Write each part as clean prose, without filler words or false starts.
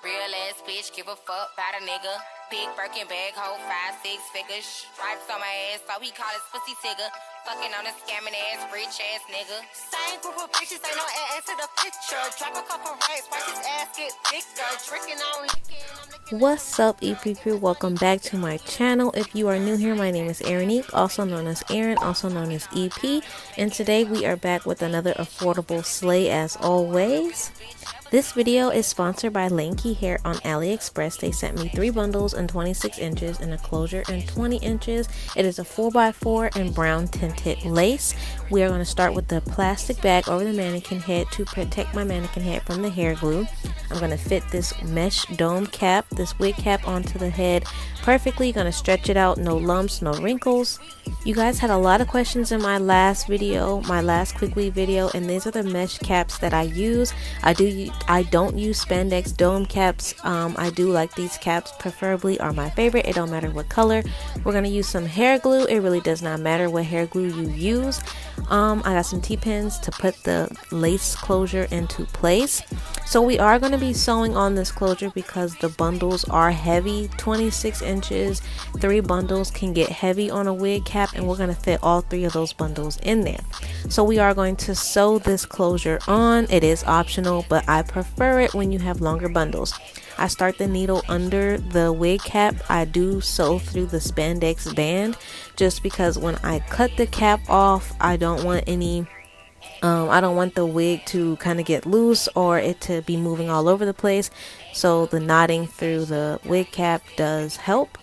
real ass bitch, give a fuck about a nigga. Big Birkin bag, hold 5-6 figures. Stripes on my ass, so he call his pussy tigger. Fucking on a scamming ass, rich ass nigga. Same group of bitches, ain't no ass to the picture. Drop a couple racks, watch his ass get bigger. Drinking on licking. What's up, EP crew? Welcome back to my channel. If you are new here, my name is Erin, also known as Erin, also known as EP, and today we are back with another affordable slay as always. This video is sponsored by Lanqi Hair on AliExpress. They sent me 3 bundles in 26 inches and a closure in 20 inches. It is a 4x4 and brown tinted lace. We are going to start with the plastic bag over the mannequin head to protect my mannequin head from the hair glue. I'm going to fit this mesh dome cap, this wig cap, onto the head perfectly. Going to stretch it out, no lumps, no wrinkles. You guys had a lot of questions in my last video, my last quick weave video, and these are the mesh caps that I use. I don't use spandex dome caps. I do like these caps, preferably are my favorite. It don't matter what color. We're going to use some hair glue. It really does not matter what hair glue you use. I got some T-pins to put the lace closure into place. So we are going to be sewing on this closure because the bundles are heavy. 26 inches, 3 bundles can get heavy on a wig cap, and we're going to fit all 3 of those bundles in there. So we are going to sew this closure on. It is optional, but I prefer it when you have longer bundles. I start the needle under the wig cap. I do sew through the spandex band just because when I cut the cap off, I don't want any I don't want the wig to kind of get loose or it to be moving all over the place. So the knotting through the wig cap does help.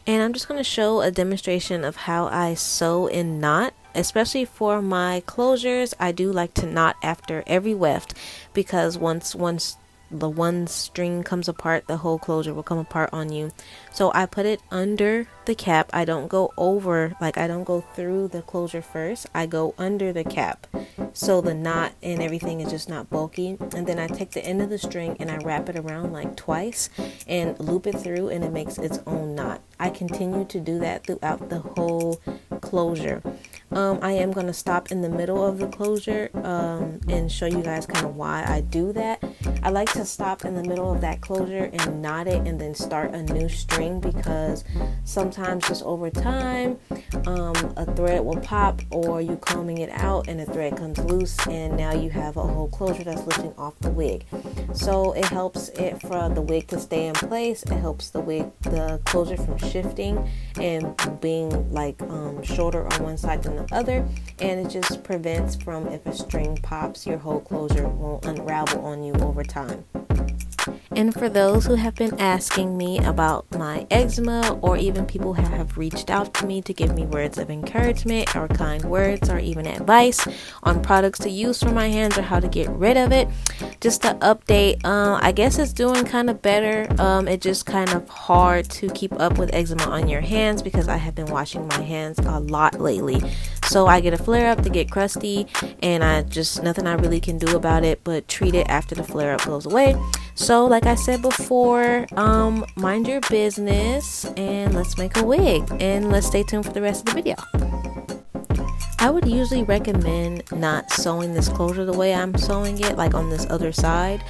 And I'm just going to show a demonstration of how I sew and knot. Especially for my closures, I do like to knot after every weft because once the one string comes apart, the whole closure will come apart on you. So I put it under the cap. I don't go over, like I don't go through the closure first. I go under the cap so the knot and everything is just not bulky. And then I take the end of the string and I wrap it around like twice and loop it through, and it makes its own knot. I continue to do that throughout the whole closure. I am going to stop in the middle of the closure and show you guys kind of why I do that. I like to stop in the middle of that closure and knot it and then start a new string because sometimes just over time a thread will pop, or you combing it out and a thread comes loose and now you have a whole closure that's lifting off the wig. So it helps it for the wig to stay in place. It helps the closure from shifting and being like shorter on one side than the other, and it just prevents from, if a string pops, your whole closure won't unravel on you over time. And for those who have been asking me about my eczema, or even people who have reached out to me to give me words of encouragement or kind words or even advice on products to use for my hands or how to get rid of it, just to update, I guess it's doing kind of better. It's just kind of hard to keep up with eczema on your hands because I have been washing my hands a lot lately. So I get a flare up to get crusty, and nothing I really can do about it but treat it after the flare up goes away. So like I said before, mind your business and let's make a wig, and let's stay tuned for the rest of the video. I would usually recommend not sewing this closure the way I'm sewing it, like on this other side,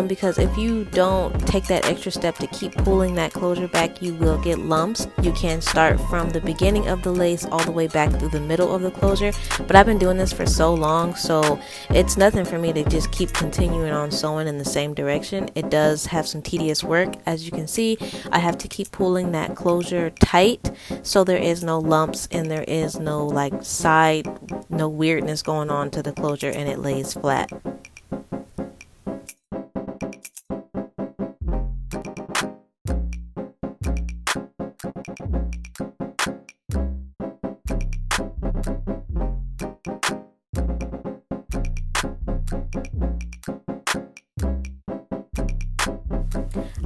because if you don't take that extra step to keep pulling that closure back, you will get lumps. You can start from the beginning of the lace all the way back through the middle of the closure, but I've been doing this for so long, so it's nothing for me to just keep continuing on sewing in the same direction. It does have some tedious work. As you can see, I have to keep pulling that closure tight so there is no lumps and there is no like no weirdness going on to the closure, and it lays flat.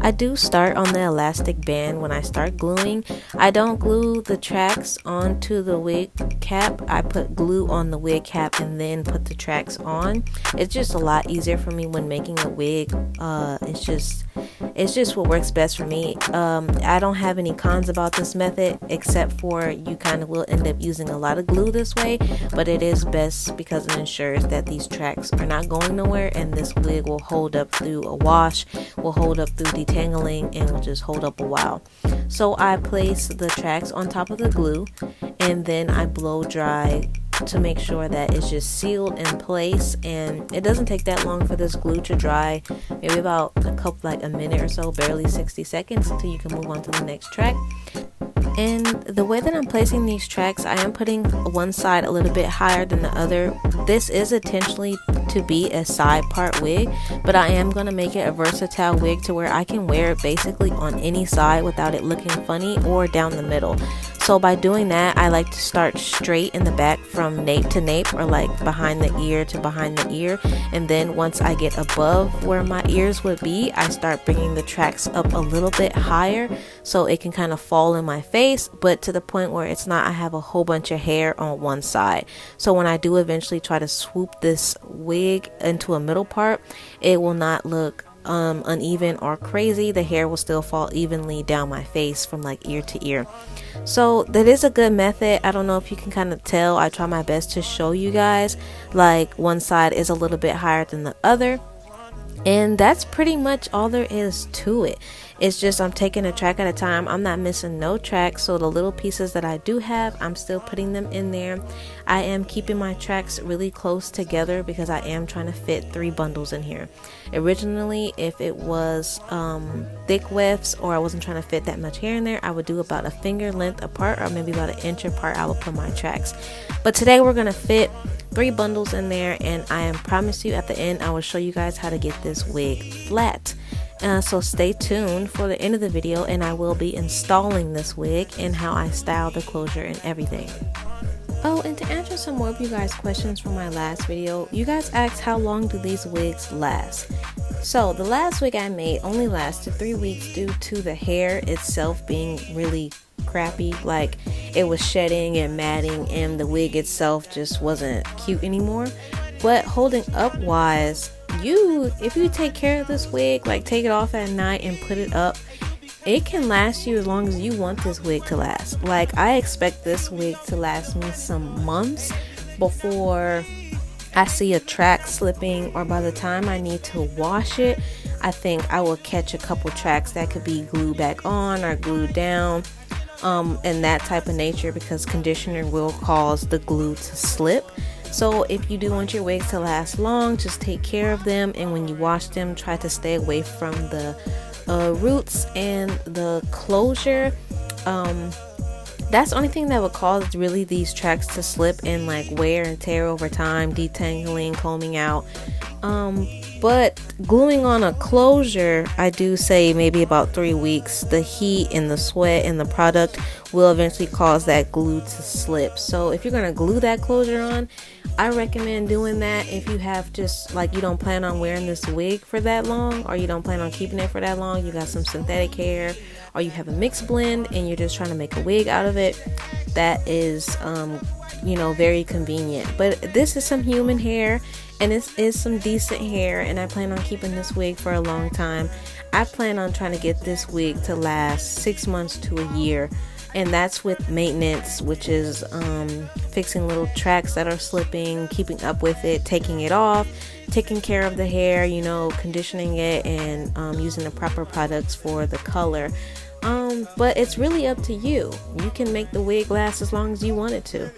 I do start on the elastic band when I start gluing. I don't glue the tracks onto the wig cap. I put glue on the wig cap and then put the tracks on. It's just a lot easier for me when making a wig. It It's just what works best for me. I don't have any cons about this method, except for you kind of will end up using a lot of glue this way, but it is best because it ensures that these tracks are not going nowhere, and this wig will hold up through a wash, will hold up through detangling, and will just hold up a while. So I place the tracks on top of the glue, and then I blow dry to make sure that it's just sealed in place. And it doesn't take that long for this glue to dry, maybe about a minute or so, barely 60 seconds, until you can move on to the next track. And the way that I'm placing these tracks, I am putting one side a little bit higher than the other. This is intentionally to be a side part wig, but I am going to make it a versatile wig to where I can wear it basically on any side without it looking funny, or down the middle. So by doing that, I like to start straight in the back from nape to nape, or like behind the ear to behind the ear. And then once I get above where my ears would be, I start bringing the tracks up a little bit higher so it can kind of fall in my face, but to the point where it's not, I have a whole bunch of hair on one side. So when I do eventually try to swoop this wig into a middle part, it will not look uneven or crazy. The hair will still fall evenly down my face from like ear to ear. So that is a good method. I don't know if you can kind of tell, I try my best to show you guys, like one side is a little bit higher than the other, and that's pretty much all there is to it. It's just I'm taking a track at a time. I'm not missing no tracks, so the little pieces that I do have, I'm still putting them in there. I am keeping my tracks really close together because I am trying to fit 3 bundles in here. Originally, if it was thick wefts, or I wasn't trying to fit that much hair in there, I would do about a finger length apart, or maybe about an inch apart. I would put my tracks. But today we're gonna fit 3 bundles in there, and I promise you at the end I will show you guys how to get this wig flat. So stay tuned for the end of the video, and I will be installing this wig and how I style the closure and everything. Oh, and to answer some more of you guys' questions from my last video, you guys asked how long do these wigs last. So the last wig I made only lasted 3 weeks due to the hair itself being really crappy. Like, it was shedding and matting, and the wig itself just wasn't cute anymore. But holding up wise, if you take care of this wig, like take it off at night and put it up, it can last you as long as you want this wig to last. Like, I expect this wig to last me some months before I see a track slipping, or by the time I need to wash it, I think I will catch a couple tracks that could be glued back on or glued down, and that type of nature, because conditioner will cause the glue to slip. So if you do want your wigs to last long, just take care of them, and when you wash them, try to stay away from the roots and the closure. That's the only thing that would cause really these tracks to slip and like wear and tear over time, detangling, combing out. But gluing on a closure, I do say maybe about 3 weeks. The heat and the sweat and the product will eventually cause that glue to slip. So if you're going to glue that closure on, I recommend doing that if you have just like, you don't plan on wearing this wig for that long, or you don't plan on keeping it for that long. You got some synthetic hair, or you have a mixed blend and you're just trying to make a wig out of it. That is very convenient. But this is some human hair, and this is some decent hair, and I plan on keeping this wig for a long time. I plan on trying to get this wig to last 6 months to a year, and that's with maintenance, which is fixing little tracks that are slipping, keeping up with it, taking it off, taking care of the hair, conditioning it, and using the proper products for the color. But it's really up to you. You can make the wig last as long as you want it to.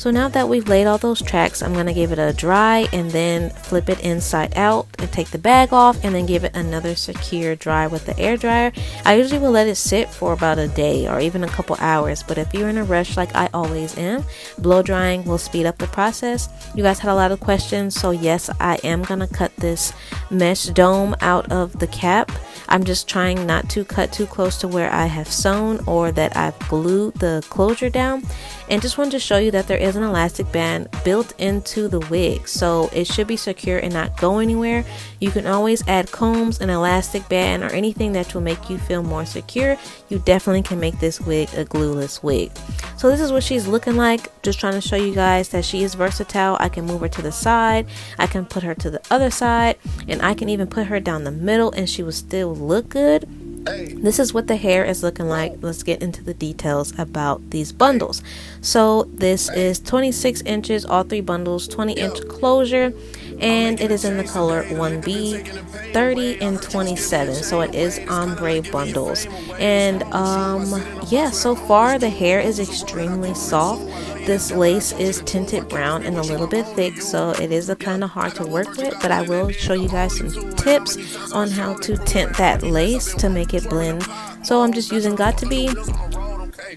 So now that we've laid all those tracks, I'm going to give it a dry and then flip it inside out and take the bag off and then give it another secure dry with the air dryer. I usually will let it sit for about a day or even a couple hours, but if you're in a rush like I always am, blow drying will speed up the process. You guys had a lot of questions, so yes, I am going to cut this mesh dome out of the cap. I'm just trying not to cut too close to where I have sewn or that I've glued the closure down, and just wanted to show you that there is an elastic band built into the wig, so it should be secure and not go anywhere. You can always add combs, an elastic band, or anything that will make you feel more secure. You definitely can make this wig a glueless wig. So this is what she's looking like. Just trying to show you guys that she is versatile. I can move her to the side, I can put her to the other side, and I can even put her down the middle and she will still look good. This is what the hair is looking like. Let's get into the details about these bundles. So this is 26 inches, all three bundles, 20-inch closure, and it is in the color 1B, 30, and 27. So it is ombre bundles. And yeah, so far the hair is extremely soft. This lace is tinted brown and a little bit thick, so it is a kind of hard to work with, but I will show you guys some tips on how to tint that lace to make it blend. So I'm just using Got2b,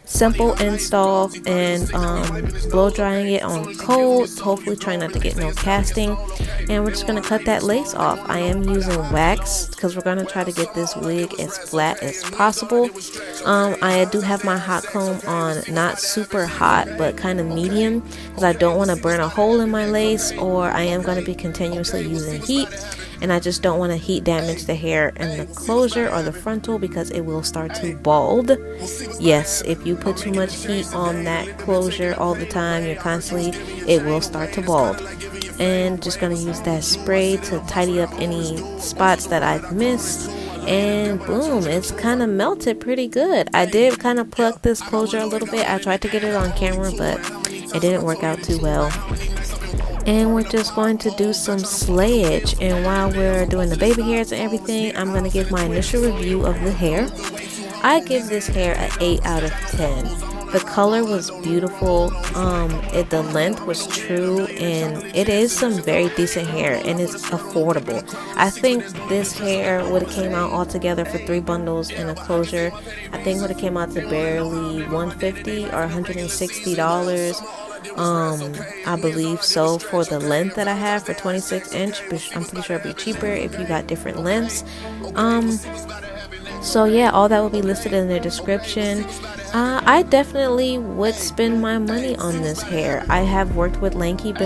simple install, and blow drying it on cold, hopefully trying not to get no casting, and we're just going to cut that lace off. I am using wax because we're going to try to get this wig as flat as possible. I do have my hot comb on, not super hot but kind of medium, because I don't want to burn a hole in my lace, or I am going to be continuously using heat, and I just don't want to heat damage the hair in the closure or the frontal because it will start to bald. Yes, if you put too much heat on that closure all the time, you're constantly, it will start to bald. And just going to use that spray to tidy up any spots that I've missed, and boom, it's kind of melted pretty good. I did kind of pluck this closure a little bit. I tried to get it on camera, but it didn't work out too well. And we're just going to do some slayage, and while we're doing the baby hairs and everything, I'm going to give my initial review of the hair. I give this hair an 8 out of 10. The color was beautiful, the length was true, and it is some very decent hair, and it's affordable. I think this hair would have came out altogether for 3 bundles and a closure, I think would have came out to barely $150 or $160. I believe so for the length that I have for 26 inch. I'm pretty sure it'd be cheaper if you got different lengths. So yeah, all that will be listed in the description. I definitely would spend my money on this hair. I have worked with Lanqi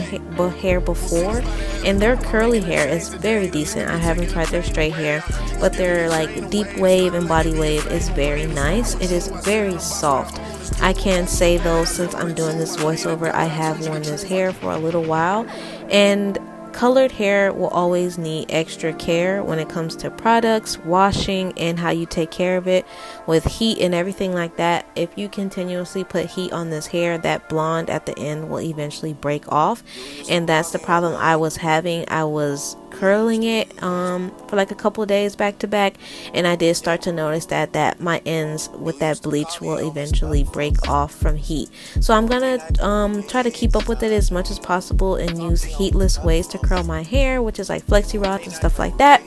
hair before, and their curly hair is very decent. I haven't tried their straight hair, but their like deep wave and body wave is very nice. It is very soft. I can say though, since I'm doing this voiceover, I have worn this hair for a little while, and colored hair will always need extra care when it comes to products, washing, and how you take care of it with heat and everything like that. If you continuously put heat on this hair, that blonde at the end will eventually break off, and that's the problem I was having. I was curling it for like a couple of days back to back, and I did start to notice that my ends with that bleach will eventually break off from heat. So I'm gonna try to keep up with it as much as possible and use heatless ways to curl my hair, which is like flexi rods and stuff like that,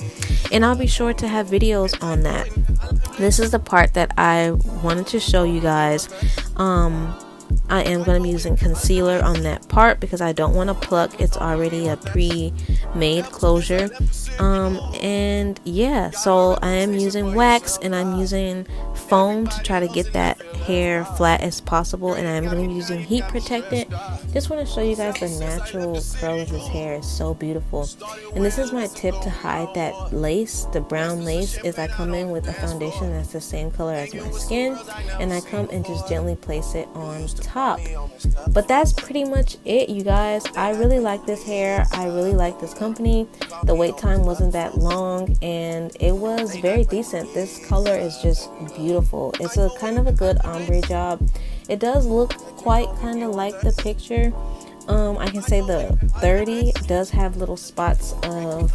and I'll be sure to have videos on that. This is the part that I wanted to show you guys. I am going to be using concealer on that part because I don't want to pluck. It's already a pre-made closure. And yeah, so I am using wax and I'm using foam to try to get that hair flat as possible, and I'm going to be using heat protectant. Just want to show you guys the natural curl of this hair. Is so beautiful. And this is my tip to hide that lace, the brown lace, is I come in with a foundation that's the same color as my skin, and I come and just gently place it on top. But that's pretty much it, you guys. I really like this hair. I really like this company. The wait time wasn't that long, and it was very decent. This color is just beautiful. It's a kind of a good ombre job. It does look quite kind of like the picture. I can say the 30 does have little spots of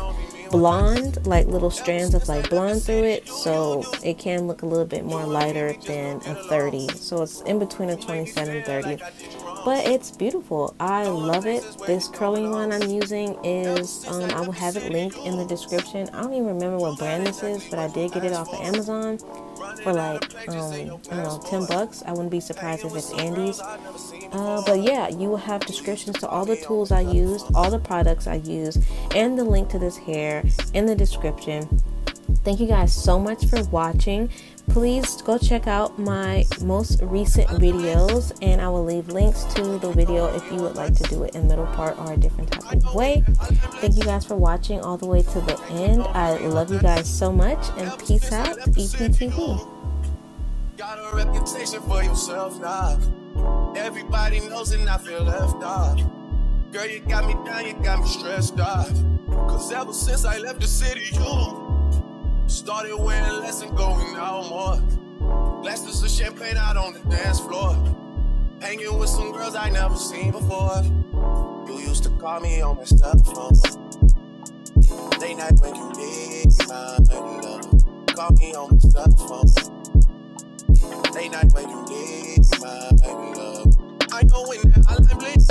blonde, like little strands of like blonde through it, so it can look a little bit more lighter than a 30. So it's in between a 27 and 30. but it's beautiful. I love it. This curling one I'm using is, I will have it linked in the description. I don't even remember what brand this is, but I did get it off of Amazon for like, I don't know, 10 bucks. I wouldn't be surprised if it's Andy's. But yeah, you will have descriptions to all the tools I used, all the products I used, and the link to this hair in the description. Thank you guys so much for watching. Please go check out my most recent videos, and I will leave links to the video if you would like to do it in middle part or a different type of way. Thank you guys for watching all the way to the end. I love you guys so much, and peace out, EPTV. Got a reputation for yourself now. Everybody knows and I feel left off. Girl, you got me down, you got me stressed out. Cause ever since I left the city, you started wearing less and going out more. Glasses of champagne out on the dance floor. Hanging with some girls I never seen before. You used to call me on my cell phone. Late night when you need my love. Call me on my cell phone. Late night when you need my love. I know when that I blink.